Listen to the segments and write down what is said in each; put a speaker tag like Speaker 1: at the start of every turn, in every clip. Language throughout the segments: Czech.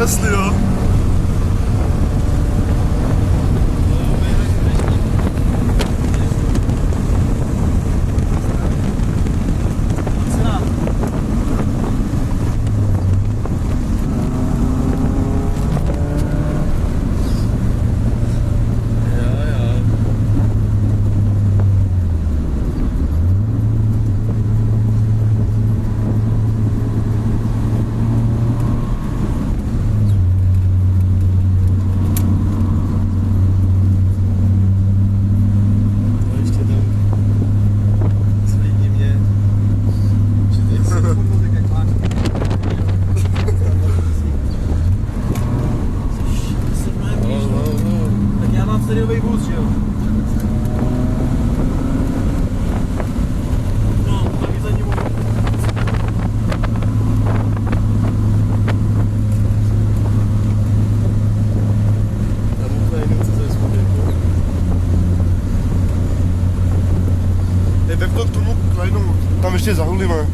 Speaker 1: krásný, jo.
Speaker 2: Seriový vůz, jo? No, taky za ním můžu.
Speaker 1: Já mu úplně jiný, co se spodě. Je ve tomu klajnu, tam ještě zahulíme.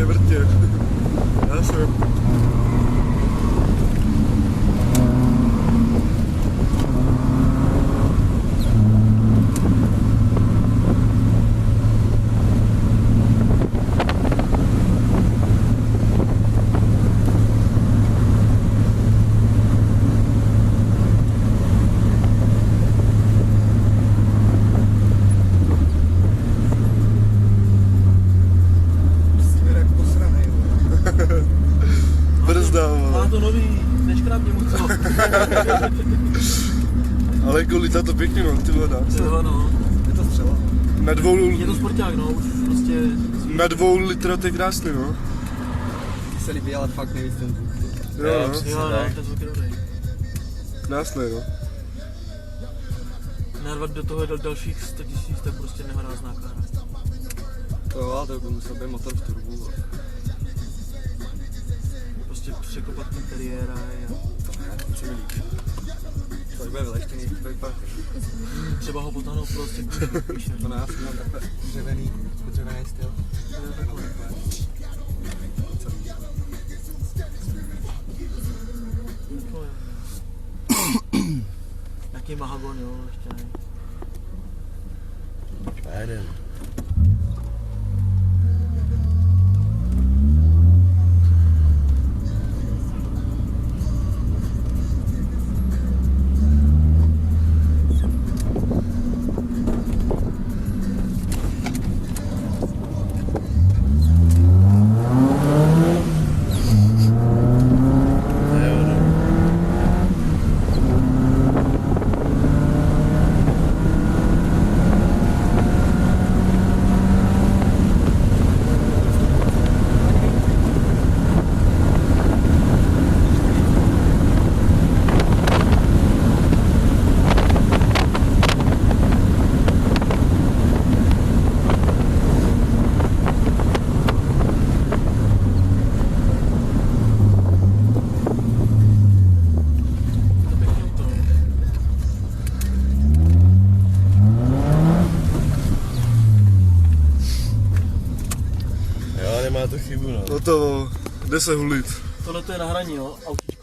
Speaker 1: Vrtě. Já jsem.
Speaker 2: Má to nový, neškrábně moc.
Speaker 1: Ale jako lítá to pěkně, no, ty vole, dá se.
Speaker 2: Jo, no.
Speaker 3: Je to střela.
Speaker 1: Na 2
Speaker 2: Je to sporták, no, už prostě...
Speaker 1: Na 2 litra to je krásný, no.
Speaker 3: Mně se líbí, ale fakt nejvíc ten zvuk.
Speaker 1: Jo, no.
Speaker 2: Jo, no, ten zvuk je dobrý.
Speaker 1: Krásný, no.
Speaker 2: Narvat do toho dalších 100 000, to je prostě nehorázná kára.
Speaker 3: To jo, ale to by musel být motor v turbu.
Speaker 2: Prostě překopat interiéra a...
Speaker 3: To mi líbí. To bude vyleštěný, to vypadá.
Speaker 2: Třeba ho potáhnout prostě píše.
Speaker 3: To nás mám takhle dřevěný styl.
Speaker 2: Jaký mahagon, jo, ještě ne.
Speaker 1: Jeden. Nemá to chybu, no. No to, jde se hulit.
Speaker 2: Tohle to je na hraní, jo, autičko.